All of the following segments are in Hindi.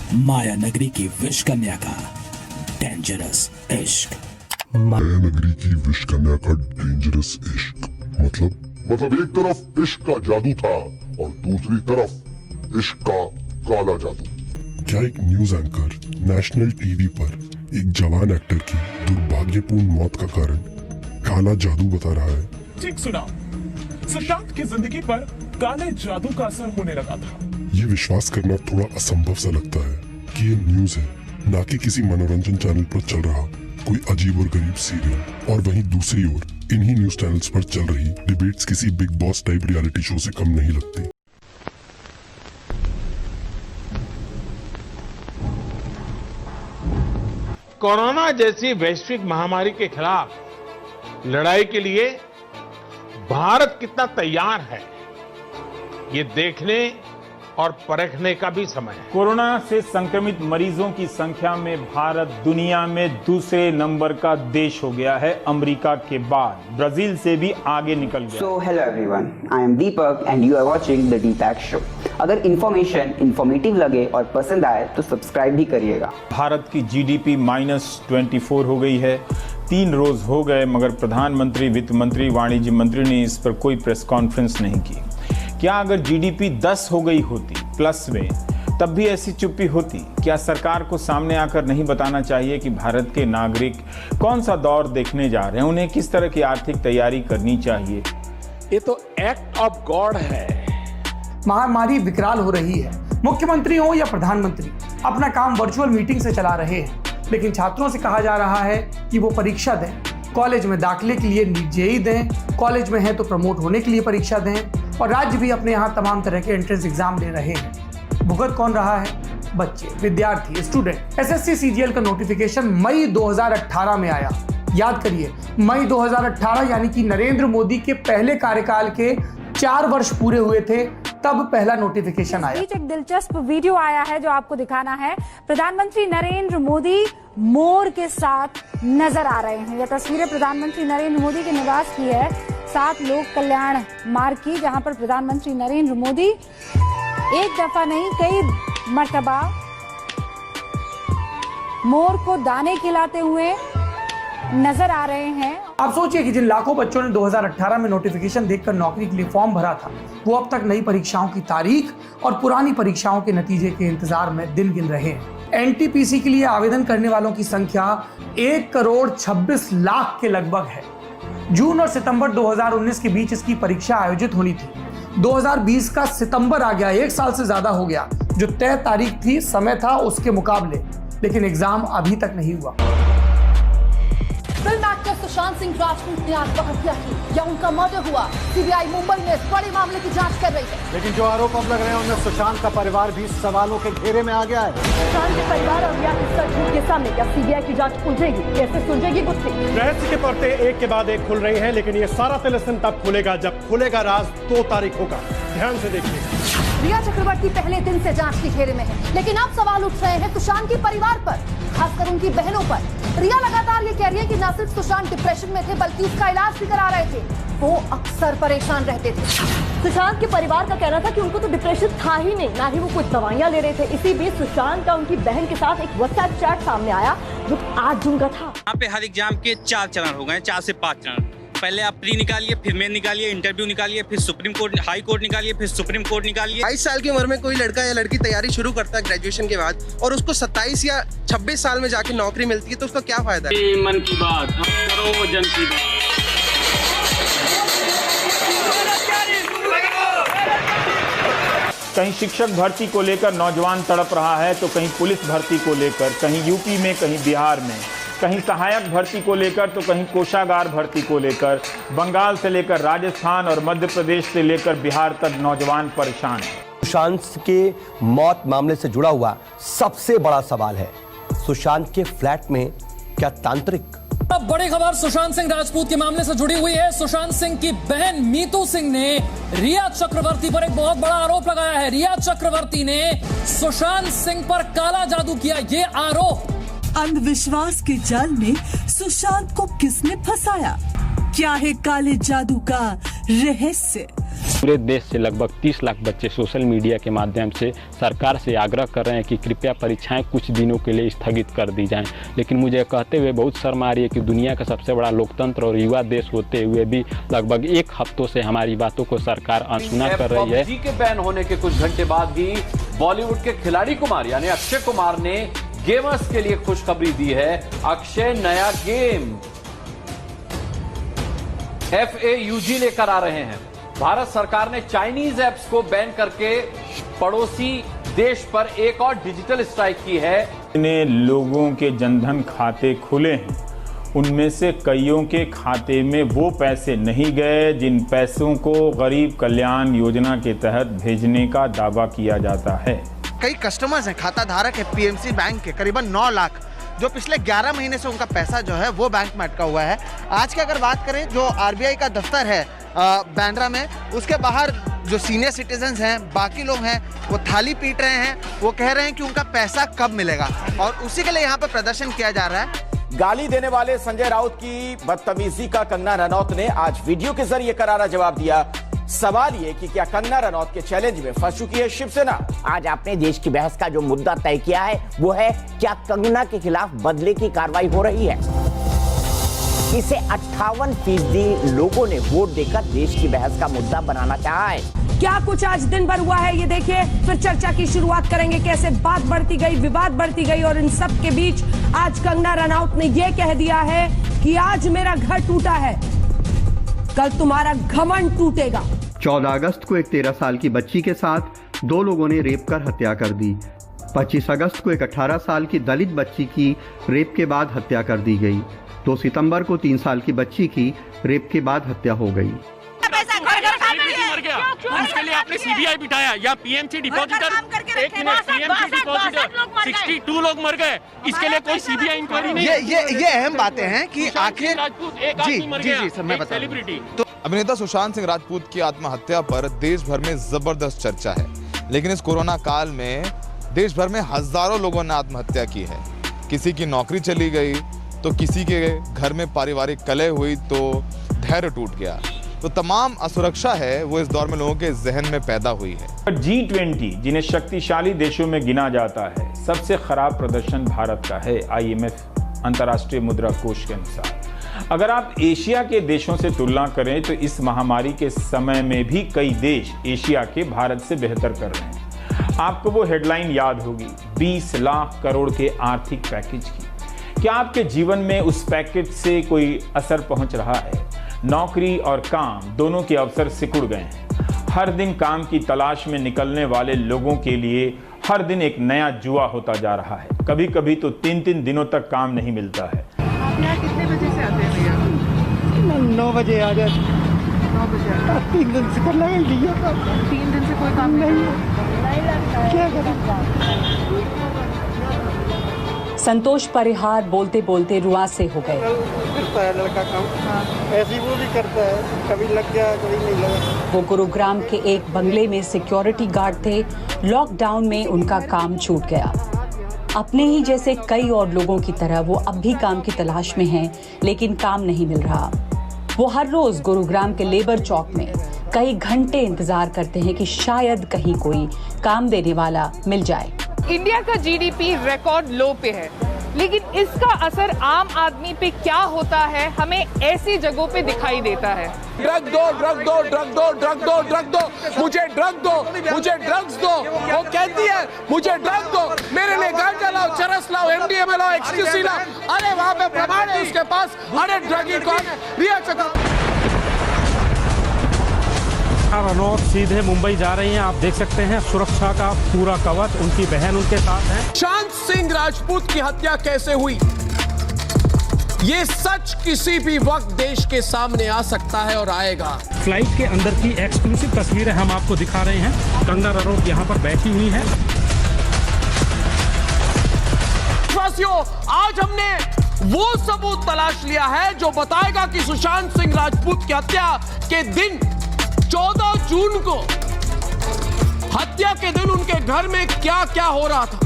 माया नगरी की विश कन्या का डेंजरस इश्क। माया नगरी की विश कन्या का डेंजरस इश्क मतलब एक तरफ इश्क का जादू था और दूसरी तरफ इश्क का काला जादू। क्या एक न्यूज एंकर नेशनल टीवी पर एक जवान एक्टर की दुर्भाग्यपूर्ण मौत का कारण काला जादू बता रहा है? ठीक सुना, सुशांत की जिंदगी पर काले जादू का असर होने लगा था। ये विश्वास करना थोड़ा असंभव सा लगता है कि ये न्यूज है, ना कि किसी मनोरंजन चैनल पर चल रहा कोई अजीब और गरीब सीरियल। और वहीं दूसरी ओर इन्हीं न्यूज चैनल्स पर चल रही डिबेट्स किसी big boss type reality show से कम नहीं लगती। कोरोना जैसी वैश्विक महामारी के खिलाफ लड़ाई के लिए भारत कितना तैयार है, ये देखने और परखने का भी समय है। कोरोना से संक्रमित मरीजों की संख्या में भारत दुनिया में दूसरे नंबर का देश हो गया है। अमेरिका के बाद ब्राजील से भी आगे निकल गया। So hello everyone, I am Deepak and you are watching the Deepak Show। अगर इन्फॉर्मेशन इन्फॉर्मेटिव लगे और पसंद आए तो सब्सक्राइब भी करिएगा। भारत की जीडीपी -24 हो गई है। 3 रोज हो गए मगर प्रधानमंत्री, वित्त मंत्री, वाणिज्य मंत्री ने इस पर कोई प्रेस कॉन्फ्रेंस नहीं की। क्या अगर जीडीपी 10 हो गई होती प्लस में, तब भी ऐसी चुप्पी होती? क्या सरकार को सामने आकर नहीं बताना चाहिए कि भारत के नागरिक कौन सा दौर देखने जा रहे हैं, उन्हें किस तरह की आर्थिक तैयारी करनी चाहिए? ये तो एक्ट ऑफ गॉड है। महामारी विकराल हो रही है। मुख्यमंत्री हो या प्रधानमंत्री अपना काम वर्चुअल मीटिंग से चला रहे हैं, लेकिन छात्रों से कहा जा रहा है कि वो परीक्षा दें। कॉलेज में दाखिले के लिए नीट जेईई दें, कॉलेज में है तो प्रमोट होने के लिए परीक्षा दें, और राज्य भी अपने यहाँ तमाम तरह के एंट्रेंस एग्जाम ले रहे हैं। भुगत कौन रहा है? बच्चे, विद्यार्थी, स्टूडेंट। एसएससी सीजीएल का नोटिफिकेशन मई 2018 में आया। याद करिए, मई 2018 यानी कि नरेंद्र मोदी के पहले कार्यकाल के 4 वर्ष पूरे हुए थे, तब पहला नोटिफिकेशन आया। एक दिलचस्प वीडियो आया है जो आपको दिखाना है। प्रधानमंत्री नरेंद्र मोदी मोर के साथ नजर आ रहे हैं। यह तस्वीरें प्रधानमंत्री नरेंद्र मोदी के निवास की है, 7 लोक कल्याण मार्ग की, जहां पर प्रधानमंत्री नरेंद्र मोदी एक दफा नहीं कई मर्तबा मोर को दाने खिलाते हुए नजर आ रहे हैं। आप सोचिए कि जिन लाखों बच्चों ने 2018 में नोटिफिकेशन देखकर नौकरी के लिए फॉर्म भरा था, वो अब तक नई परीक्षाओं की तारीख और पुरानी परीक्षाओं के नतीजे के इंतजार में दिन गिन रहे हैं। एनटीपीसी के लिए आवेदन करने वालों की संख्या 1,26,00,000 के लगभग है। जून और सितंबर 2019 के बीच इसकी परीक्षा आयोजित होनी थी। 2020 का सितंबर आ गया, 1 साल से ज्यादा हो गया। जो तय तारीख थी, समय था उसके मुकाबले, लेकिन एग्जाम अभी तक नहीं हुआ। फिल्म एक्टर सुशांत सिंह राजपूत ने आत्महत्या की या उनका मर्डर हुआ, सीबीआई मुंबई में इस बड़े मामले की जांच कर रही है। लेकिन जो आरोप अब लग रहे हैं उनमें सुशांत का परिवार भी सवालों के घेरे में आ गया है। सुशांत के परिवार और रिया के सच झूठ के सामने क्या सीबीआई की जांच उलझेगी? कैसे सुलझेगी गुत्थी? रहस्य के पर्दे एक के बाद एक खुल रहे हैं, लेकिन ये सारा तिलिस्म तब खुलेगा जब खुलेगा राज 2 तारीख होगा। ध्यान से देखिए। रिया चक्रवर्ती पहले दिन से जांच के घेरे में है, लेकिन अब सवाल उठ रहे हैं सुशांत के परिवार पर, खासकर उनकी बहनों पर। रिया लगातार ये कह रही है कि न सिर्फ सुशांत डिप्रेशन में थे, बल्कि उसका इलाज भी करा रहे थे। वो अक्सर परेशान रहते थे। सुशांत के परिवार का कहना था कि उनको तो डिप्रेशन था ही नहीं, ना ही वो कुछ दवाइयां ले रहे थे। इसी बीच सुशांत का उनकी बहन के साथ एक व्हाट्सएप चैट सामने आया जो 8 जून का था। यहाँ पे हर एग्जाम के 4 चरण हो गए, 4 से 5 चरण। पहले आप प्री निकालिए, फिर मेन निकालिए, इंटरव्यू निकालिए, फिर सुप्रीम कोर्ट, हाई कोर्ट निकालिए, फिर सुप्रीम कोर्ट निकालिए। 22 साल की उम्र में कोई लड़का या लड़की तैयारी शुरू करता है ग्रेजुएशन के बाद, और उसको 27 या 26 साल में जाके नौकरी मिलती है, तो उसका क्या फायदा है? मन की बात, करो जन की बात। कहीं शिक्षक भर्ती को लेकर नौजवान तड़प रहा है, तो कहीं पुलिस भर्ती को लेकर, कहीं यूपी में, कहीं बिहार में, कहीं सहायक भर्ती को लेकर, तो कहीं कोषागार भर्ती को लेकर। बंगाल से लेकर राजस्थान और मध्य प्रदेश से लेकर बिहार तक नौजवान परेशान हैं। सुशांत के मौत मामले से जुड़ा हुआ सबसे बड़ा सवाल है, सुशांत के फ्लैट में क्या तांत्रिक? अब बड़ी खबर सुशांत सिंह राजपूत के मामले से जुड़ी हुई है। सुशांत सिंह की बहन मीतू सिंह ने रिया चक्रवर्ती पर एक बहुत बड़ा आरोप लगाया है। रिया चक्रवर्ती ने सुशांत सिंह पर काला जादू किया, ये आरोप। अंधविश्वास के जाल में सुशांत को किसने फंसाया? क्या है काले जादू का रहस्य? पूरे देश से लगभग 30 लाख बच्चे सोशल मीडिया के माध्यम से सरकार से आग्रह कर रहे हैं कि कृपया परीक्षाएं कुछ दिनों के लिए स्थगित कर दी जाएं। लेकिन मुझे कहते हुए बहुत शर्म आ रही है कि दुनिया का सबसे बड़ा लोकतंत्र और युवा देश होते हुए भी लगभग 1 हफ्तों से हमारी बातों को सरकार अनसुना कर रही है। PUBG के बैन होने के कुछ घंटे बाद भी बॉलीवुड के खिलाड़ी कुमार यानी अक्षय कुमार ने गेमर्स के लिए खुशखबरी दी है। अक्षय नया गेम FAUG लेकर आ रहे हैं। भारत सरकार ने चाइनीज ऐप्स को बैन करके पड़ोसी देश पर एक और डिजिटल स्ट्राइक की है। जितने लोगों के जनधन खाते खुले हैं उनमें से कईयों के खाते में वो पैसे नहीं गए जिन पैसों को गरीब कल्याण योजना के तहत भेजने का दावा किया जाता है। कई कस्टमर्स हैं, खाता धारक है PMC बैंक के करीबन 9 लाख, जो पिछले 11 महीने से उनका पैसा जो है वो बैंक में अटका हुआ है। आज की अगर बात करें, जो RBI का दफ्तर है बांद्रा में, उसके बाहर जो सीनियर सिटीजन्स हैं, बाकी लोग हैं, वो थाली पीट रहे हैं। वो कह रहे हैं कि उनका पैसा कब मिलेगा और उसी के लिए यहाँ पर प्रदर्शन किया जा रहा है। गाली देने वाले संजय राउत की बदतमीजी का कंगना रनौत ने आज वीडियो के जरिए करारा जवाब दिया। सवाल ये कि क्या कंगना रनौत के चैलेंज में फंस चुकी है शिवसेना? आज आपने देश की बहस का जो मुद्दा तय किया है वो है क्या कंगना के खिलाफ बदले की कार्रवाई हो रही है। इसे 58% लोगों ने वोट देकर देश की बहस का मुद्दा बनाना चाहा है। क्या कुछ आज दिन भर हुआ है ये देखिए, फिर चर्चा की शुरुआत करेंगे। कैसे बात बढ़ती गई, विवाद बढ़ती गई और इन सब के बीच आज कंगना रनौत ने ये कह दिया है कि आज मेरा घर टूटा है, कल तुम्हारा घमंड टूटेगा। 14 अगस्त को एक 13 साल की बच्ची के साथ 2 लोगों ने रेप कर हत्या कर दी। 25 अगस्त को एक 18 साल की दलित बच्ची की रेप के बाद हत्या कर दी गई। 2 सितंबर को 3 साल की बच्ची की रेप के बाद हत्या हो गई। इसके लिए आपने CBI बिठाया या PMC डिपॉजिटर, 62 लोग मर गए, इसके लिए कोई CBI इंक्वायरी नहीं। ये अहम बातें हैं कि आखिर जी सर मैं बता सेलिब्रिटी। अभिनेता सुशांत सिंह राजपूत की आत्महत्या पर देश भर में जबरदस्त चर्चा है, लेकिन इस कोरोना काल में देश भर में हजारों लोगों ने आत्महत्या की है। किसी की नौकरी चली गई तो किसी के घर में पारिवारिक कलह हुई तो धैर्य टूट गया। तो तमाम असुरक्षा है वो इस दौर में लोगों के जहन में पैदा हुई है। G20 जिन्हें शक्तिशाली देशों में गिना जाता है, सबसे खराब प्रदर्शन भारत का है IMF अंतर्राष्ट्रीय मुद्रा कोष के अनुसार। अगर आप एशिया के देशों से तुलना करें तो इस महामारी के समय में भी कई देश एशिया के भारत से बेहतर कर रहे हैं। आपको वो हेडलाइन याद होगी 20 लाख करोड़ के आर्थिक पैकेज की। क्या आपके जीवन में उस पैकेज से कोई असर पहुंच रहा है? नौकरी और काम दोनों के अवसर सिकुड़ गए हैं। हर दिन काम की तलाश में निकलने वाले लोगों के लिए हर दिन एक नया जुआ होता जा रहा है। कभी कभी तो 3-3 दिनों तक काम नहीं मिलता है। आप यहाँ कितने बजे से आते हैं भैया? 9 बजे आ जाते। 9 बजे 3 दिन से कर लगा ही नहीं होता। 3 दिन से कोई काम नहीं है, क्या करें? संतोष परिहार बोलते बोलते रुआंसे हो गए। करता है लड़का काम, ऐसी वो भी करता है, कभी लग गया कभी नहीं लगा। वो गुरुग्राम के एक बंगले में सिक्योरिटी गार्ड थे। लॉकडाउन में उनका काम छूट गया। अपने ही जैसे कई और लोगों की तरह वो अब भी काम की तलाश में हैं, लेकिन काम नहीं मिल रहा। वो हर रोज गुरुग्राम के लेबर चौक में कई घंटे इंतजार करते हैं कि शायद कहीं कोई काम देने वाला मिल जाए। इंडिया का GDP रिकॉर्ड लो पे है, लेकिन इसका असर आम आदमी पे क्या होता है हमें ऐसी जगहों पे दिखाई देता है। ड्रग दो, ड्रग दो, ड्रग दो, ड्रग दो, ड्रग दो, मुझे ड्रग दो, मुझे ड्रग्स दो। वो कहती है मुझे ड्रग दो, मेरे लिए गांजा लाओ, चरस लाओ, MDMA लाओ, एक्सक्यूसी लाओ। अरे वहाँ पे प्रमाण है उसके पास। अरे ड्रगी कौन है? रिया चक्रवर्ती। रनौत सीधे मुंबई जा रही हैं। आप देख सकते हैं सुरक्षा का पूरा कवच, उनकी बहन उनके साथ है। सुशांत सिंह राजपूत की हत्या कैसे हुई, ये सच किसी भी वक्त देश के सामने आ सकता है और आएगा। फ्लाइट के अंदर की एक्सक्लूसिव तस्वीरें हम आपको दिखा रहे हैं। कंगना रनौत यहाँ पर बैठी हुई है। आज हमने वो सबूत तलाश लिया है जो बताएगा कि सुशांत सिंह राजपूत की हत्या के दिन 14 जून को, हत्या के दिन उनके घर में क्या क्या हो रहा था।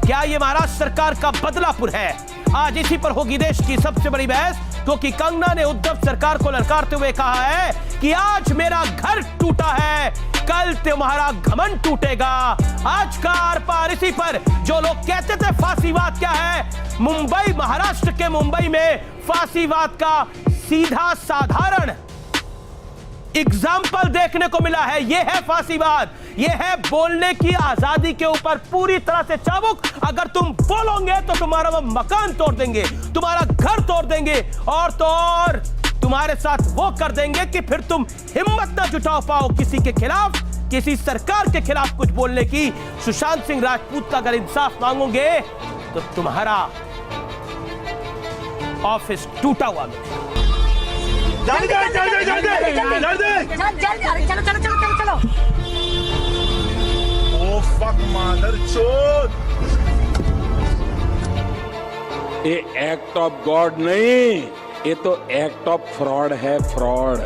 क्या ये महाराष्ट्र सरकार का बदलापुर है? आज इसी पर होगी देश की सबसे बड़ी बहस, क्योंकि कंगना ने उद्धव सरकार को ललकारते हुए कहा है कि आज मेरा घर टूटा है, कल तुम्हारा घमंड टूटेगा। आज का आर पार इसी पर। जो लोग कहते थे फांसीवाद क्या है, मुंबई, महाराष्ट्र के मुंबई में फांसीवाद का सीधा साधारण एग्जाम्पल देखने को मिला है। यह है फांसीवाद, यह है बोलने की आजादी के ऊपर पूरी तरह से चाबुक। अगर तुम बोलोगे तो तुम्हारा वो मकान तोड़ देंगे, तुम्हारा घर तोड़ देंगे, और तो और तुम्हारे साथ वो कर देंगे कि फिर तुम हिम्मत ना जुटा पाओ किसी के खिलाफ, किसी सरकार के खिलाफ कुछ बोलने की। सुशांत सिंह राजपूत का अगर इंसाफ मांगोगे तो तुम्हारा ऑफिस टूटा हुआ मिलेगा। चलो। ओ फक मदर चोद। ये एक्ट ऑफ गॉड नहीं, ये तो एक्ट ऑफ फ्रॉड है, फ्रॉड।